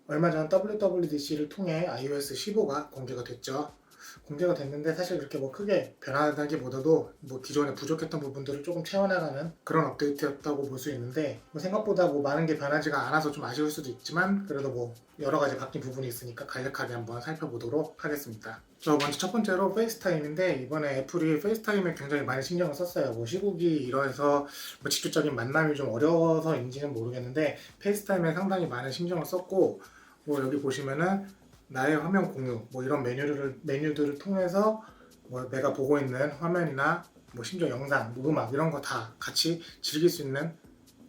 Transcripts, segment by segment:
얼마 전 WWDC를 통해 iOS 15가 공개가 됐죠. 공개가 됐는데 사실 그렇게 뭐 크게 변하다기보다도 뭐 기존에 부족했던 부분들을 조금 채워나가는 그런 업데이트였다고 볼 수 있는데 뭐 생각보다 뭐 많은 게 변하지가 않아서 좀 아쉬울 수도 있지만 그래도 뭐 여러 가지 바뀐 부분이 있으니까 간략하게 한번 살펴보도록 하겠습니다. 먼저 첫 번째로 페이스타임인데 이번에 애플이 페이스타임에 굉장히 많이 신경을 썼어요. 뭐 시국이 이러해서 뭐 직접적인 만남이 좀 어려워서인지는 모르겠는데 페이스타임에 상당히 많은 신경을 썼고 뭐 여기 보시면은 나의 화면 공유 뭐 이런 메뉴들을 통해서 뭐 내가 보고 있는 화면이나 뭐 심지어 영상, 뭐 음악 이런 거 다 같이 즐길 수 있는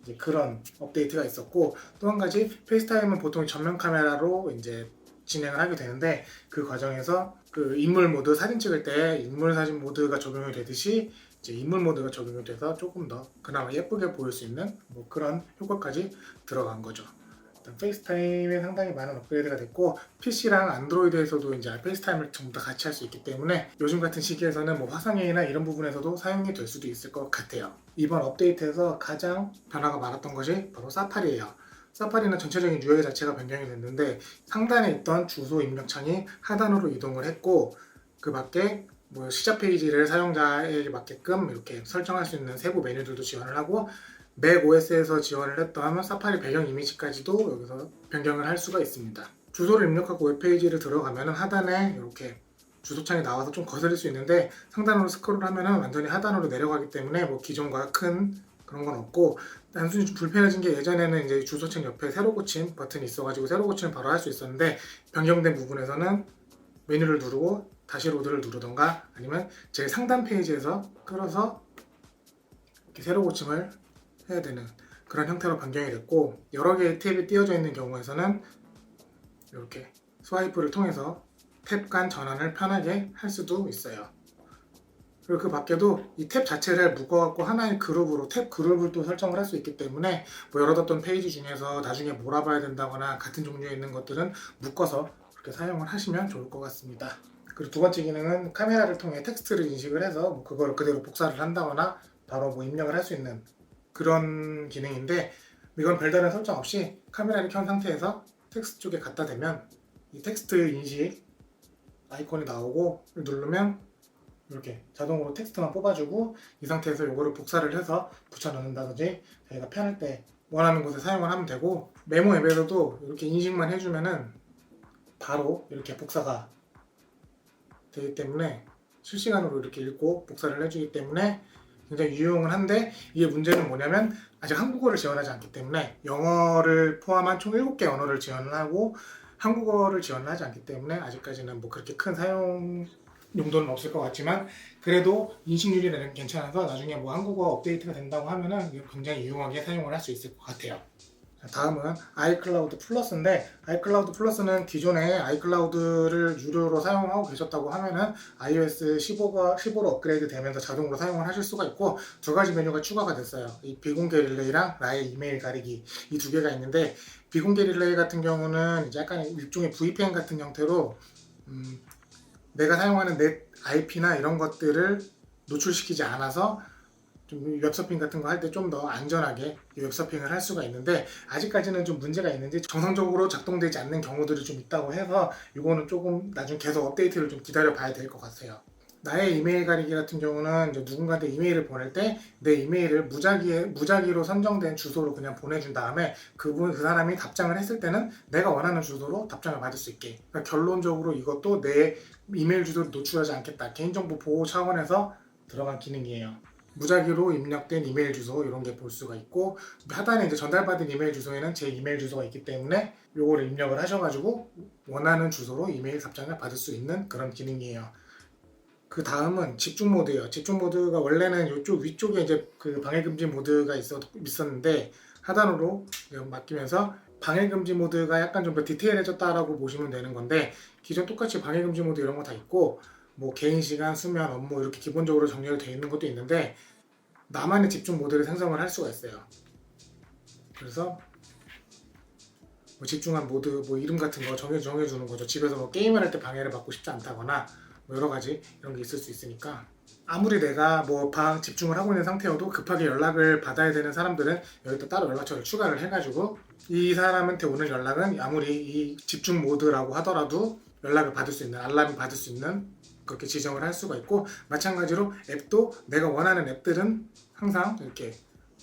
이제 그런 업데이트가 있었고 또 한 가지 페이스타임은 보통 전면 카메라로 이제 진행을 하게 되는데 그 과정에서 그 인물 모드 사진 찍을 때 인물 사진 모드가 적용이 되듯이 이제 인물 모드가 적용이 돼서 조금 더 그나마 예쁘게 보일 수 있는 뭐 그런 효과까지 들어간 거죠. 페이스타임에 상당히 많은 업그레이드가 됐고 PC랑 안드로이드에서도 이제 페이스타임을 전부 다 같이 할 수 있기 때문에 요즘 같은 시기에서는 뭐 화상회의나 이런 부분에서도 사용이 될 수도 있을 것 같아요. 이번 업데이트에서 가장 변화가 많았던 것이 바로 사파리예요. 사파리는 전체적인 UI 자체가 변경이 됐는데 상단에 있던 주소 입력창이 하단으로 이동을 했고 그 밖에 뭐 시작 페이지를 사용자에게 맞게끔 이렇게 설정할 수 있는 세부 메뉴들도 지원을 하고 맥 OS에서 지원을 했던 사파리 배경 이미지까지도 여기서 변경을 할 수가 있습니다. 주소를 입력하고 웹페이지를 들어가면 하단에 이렇게 주소창이 나와서 좀 거슬릴 수 있는데 상단으로 스크롤하면 완전히 하단으로 내려가기 때문에 뭐 기존과 큰 그런 건 없고 단순히 좀 불편해진 게 예전에는 이제 주소창 옆에 새로 고침 버튼이 있어가지고 새로 고침을 바로 할 수 있었는데 변경된 부분에서는 메뉴를 누르고 다시 로드를 누르던가 아니면 제일 상단 페이지에서 끌어서 이렇게 새로 고침을 해야 되는 그런 형태로 변경이 됐고 여러 개의 탭이 띄워져 있는 경우에서는 이렇게 스와이프를 통해서 탭 간 전환을 편하게 할 수도 있어요. 그리고 그 밖에도 이 탭 자체를 묶어갖고 하나의 그룹으로 탭 그룹을 또 설정을 할 수 있기 때문에 뭐 열어뒀던 페이지 중에서 나중에 몰아봐야 된다거나 같은 종류에 있는 것들은 묶어서 그렇게 사용을 하시면 좋을 것 같습니다. 그리고 두 번째 기능은 카메라를 통해 텍스트를 인식을 해서 뭐 그걸 그대로 복사를 한다거나 바로 뭐 입력을 할 수 있는 그런 기능인데 이건 별다른 설정 없이 카메라를 켠 상태에서 텍스트 쪽에 갖다 대면 이 텍스트 인식 아이콘이 나오고 누르면 이렇게 자동으로 텍스트만 뽑아주고 이 상태에서 이거를 복사를 해서 붙여 넣는다든지 저희가 편할 때 원하는 곳에 사용을 하면 되고 메모 앱에서도 이렇게 인식만 해주면은 바로 이렇게 복사가 되기 때문에 실시간으로 이렇게 읽고 복사를 해주기 때문에 굉장히 유용은 한데 이게 문제는 뭐냐면 아직 한국어를 지원하지 않기 때문에 영어를 포함한 총 7개 언어를 지원을 하고 한국어를 지원을 하지 않기 때문에 아직까지는 뭐 그렇게 큰 사용 용도는 없을 것 같지만 그래도 인식률이 괜찮아서 나중에 뭐 한국어 업데이트가 된다고 하면은 굉장히 유용하게 사용을 할 수 있을 것 같아요. 다음은 아이클라우드 플러스인데 아이클라우드 플러스는 기존에 아이클라우드를 유료로 사용하고 계셨다고 하면은 iOS 15로 업그레이드 되면서 자동으로 사용을 하실 수가 있고 두 가지 메뉴가 추가가 됐어요. 이 비공개 릴레이랑 나의 이메일 가리기 이 두 개가 있는데 비공개 릴레이 같은 경우는 이제 약간 일종의 VPN 같은 형태로 내가 사용하는 넷 IP나 이런 것들을 노출시키지 않아서 좀 웹서핑 같은 거 할 때 좀 더 안전하게 웹서핑을 할 수가 있는데 아직까지는 좀 문제가 있는지 정상적으로 작동되지 않는 경우들이 좀 있다고 해서 이거는 조금 나중에 계속 업데이트를 좀 기다려 봐야 될 것 같아요. 나의 이메일 가리기 같은 경우는 이제 누군가한테 이메일을 보낼 때 내 이메일을 무작위로 선정된 주소로 그냥 보내준 다음에 그 사람이 답장을 했을 때는 내가 원하는 주소로 답장을 받을 수 있게. 그러니까 결론적으로 이것도 내 이메일 주소를 노출하지 않겠다. 개인정보 보호 차원에서 들어간 기능이에요. 무작위로 입력된 이메일 주소 이런 게 볼 수가 있고 하단에 이제 전달받은 이메일 주소에는 제 이메일 주소가 있기 때문에 요거를 입력을 하셔가지고 원하는 주소로 이메일 답장을 받을 수 있는 그런 기능이에요. 그 다음은 집중 모드예요. 집중 모드가 원래는 이쪽 위쪽에 이제 그 방해 금지 모드가 있었는데 하단으로 맡기면서 방해 금지 모드가 약간 좀 더 디테일해졌다라고 보시면 되는 건데 기존 똑같이 방해 금지 모드 이런 거 다 있고 뭐 개인 시간, 수면, 업무 이렇게 기본적으로 정렬되어 있는 것도 있는데 나만의 집중 모드를 생성을 할 수가 있어요. 그래서 뭐 집중한 모드 뭐 이름 같은 거 정해주는 거죠. 집에서 뭐 게임을 할 때 방해를 받고 싶지 않다거나 뭐 여러 가지 이런 게 있을 수 있으니까 아무리 내가 뭐 방 집중을 하고 있는 상태여도 급하게 연락을 받아야 되는 사람들은 여기다 따로 연락처를 추가를 해가지고 이 사람한테 오는 연락은 아무리 이 집중 모드라고 하더라도 연락을 받을 수 있는, 알람을 받을 수 있는 그렇게 지정을 할 수가 있고, 마찬가지로 앱도 내가 원하는 앱들은 항상 이렇게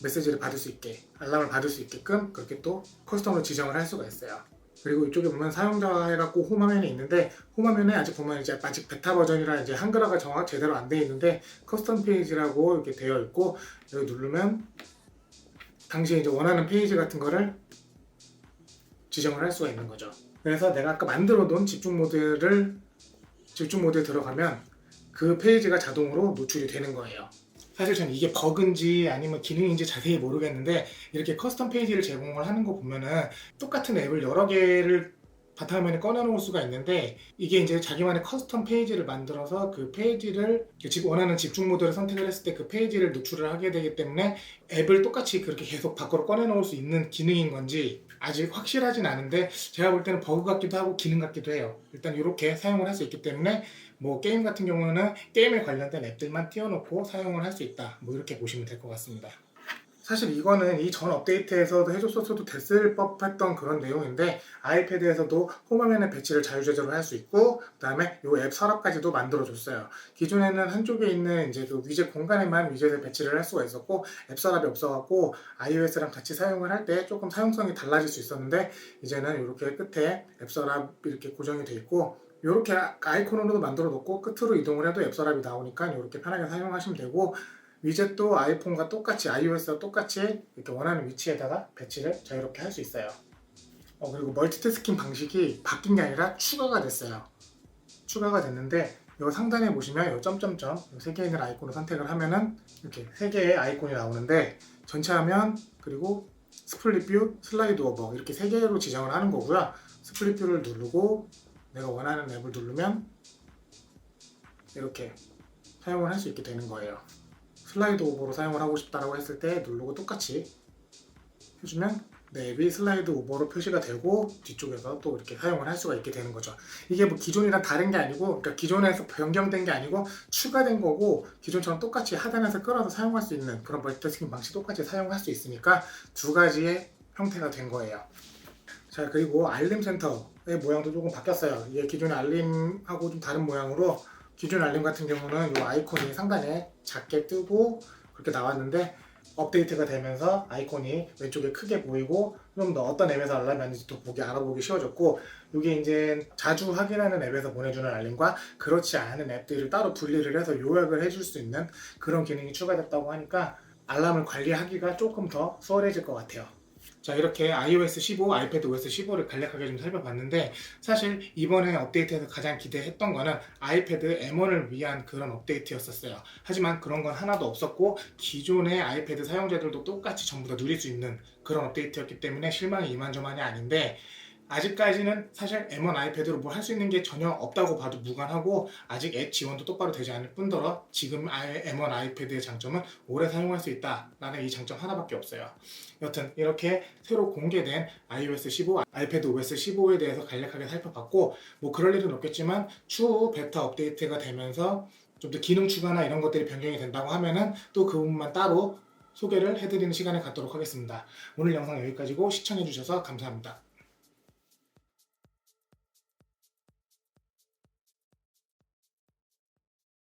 메시지를 받을 수 있게, 알람을 받을 수 있게끔 그렇게 또 커스텀으로 지정을 할 수가 있어요. 그리고 이쪽에 보면 사용자 해갖고 홈화면이 있는데, 홈화면에 아직 보면 이제 아직 베타 버전이라 이제 한글화가 정확 제대로 안 돼 있는데 커스텀 페이지라고 이렇게 되어 있고, 여기 누르면 당시에 이제 원하는 페이지 같은 거를 지정을 할 수가 있는 거죠. 그래서 내가 아까 만들어 놓은 집중 모드에 들어가면 그 페이지가 자동으로 노출이 되는 거예요. 사실 저는 이게 버그인지 아니면 기능인지 자세히 모르겠는데, 이렇게 커스텀 페이지를 제공을 하는 거 보면은 똑같은 앱을 여러 개를 바탕화면에 꺼내놓을 수가 있는데, 이게 이제 자기만의 커스텀 페이지를 만들어서 그 페이지를 원하는 집중 모드를 선택을 했을 때 그 페이지를 노출을 하게 되기 때문에 앱을 똑같이 그렇게 계속 밖으로 꺼내놓을 수 있는 기능인 건지 아직 확실하진 않은데, 제가 볼 때는 버그 같기도 하고 기능 같기도 해요. 일단 이렇게 사용을 할 수 있기 때문에 뭐 게임 같은 경우는 게임에 관련된 앱들만 띄워놓고 사용을 할 수 있다, 뭐 이렇게 보시면 될 것 같습니다. 사실 이거는 이 전 업데이트에서도 해줬었어도 됐을 법했던 그런 내용인데, 아이패드에서도 홈화면의 배치를 자유제재로 할 수 있고, 그 다음에 이 앱 서랍까지도 만들어줬어요. 기존에는 한쪽에 있는 이제 그 위젯 공간에만 위젯을 배치를 할 수가 있었고, 앱 서랍이 없어갖고 iOS랑 같이 사용을 할 때 조금 사용성이 달라질 수 있었는데, 이제는 이렇게 끝에 앱 서랍 이렇게 고정이 돼 있고, 이렇게 아이콘으로도 만들어 놓고 끝으로 이동을 해도 앱 서랍이 나오니까 이렇게 편하게 사용하시면 되고, 위젯도 아이폰과 똑같이, iOS와 똑같이 이렇게 원하는 위치에다가 배치를 자유롭게 할 수 있어요. 그리고 멀티태스킹 방식이 바뀐 게 아니라 추가가 됐어요. 추가가 됐는데, 이 상단에 보시면 이 점점점 세 개 있는 아이콘을 선택을 하면은 이렇게 세 개의 아이콘이 나오는데, 전체 화면, 그리고 스플릿 뷰, 슬라이드 오버, 이렇게 세 개로 지정을 하는 거고요. 스플릿 뷰를 누르고 내가 원하는 앱을 누르면 이렇게 사용을 할 수 있게 되는 거예요. 슬라이드 오버로 사용을 하고 싶다라고 했을 때 누르고 똑같이 해주면 내 앱이 슬라이드 오버로 표시가 되고 뒤쪽에서 또 이렇게 사용을 할 수가 있게 되는 거죠. 이게 뭐 기존이랑 다른 게 아니고, 그러니까 기존에서 변경된 게 아니고 추가된 거고, 기존처럼 똑같이 하단에서 끌어서 사용할 수 있는 그런 멀티태스킹 방식 똑같이 사용할 수 있으니까 두 가지의 형태가 된 거예요. 자, 그리고 알림 센터의 모양도 조금 바뀌었어요. 이게 기존의 알림하고 좀 다른 모양으로, 기존 알림 같은 경우는 이 아이콘이 상단에 작게 뜨고 그렇게 나왔는데, 업데이트가 되면서 아이콘이 왼쪽에 크게 보이고 좀 더 어떤 앱에서 알람이 왔는지 또 알아보기 쉬워졌고, 이게 이제 자주 확인하는 앱에서 보내주는 알림과 그렇지 않은 앱들을 따로 분리를 해서 요약을 해줄 수 있는 그런 기능이 추가됐다고 하니까 알람을 관리하기가 조금 더 수월해질 것 같아요. 자, 이렇게 iOS 15, 아이패드 OS 15를 간략하게 좀 살펴봤는데, 사실 이번에 업데이트에서 가장 기대했던 거는 아이패드 M1을 위한 그런 업데이트였었어요. 하지만 그런 건 하나도 없었고, 기존의 아이패드 사용자들도 똑같이 전부 다 누릴 수 있는 그런 업데이트였기 때문에 실망이 이만저만이 아닌데, 아직까지는 사실 M1 아이패드로 뭘 할 수 있는 게 전혀 없다고 봐도 무관하고, 아직 앱 지원도 똑바로 되지 않을 뿐더러 지금 M1 아이패드의 장점은 오래 사용할 수 있다라는 이 장점 하나밖에 없어요. 여튼 이렇게 새로 공개된 iOS 15, 아이패드 OS 15에 대해서 간략하게 살펴봤고, 뭐 그럴 일은 없겠지만 추후 베타 업데이트가 되면서 좀 더 기능 추가나 이런 것들이 변경이 된다고 하면은 또 그 부분만 따로 소개를 해드리는 시간을 갖도록 하겠습니다. 오늘 영상 여기까지고 시청해주셔서 감사합니다.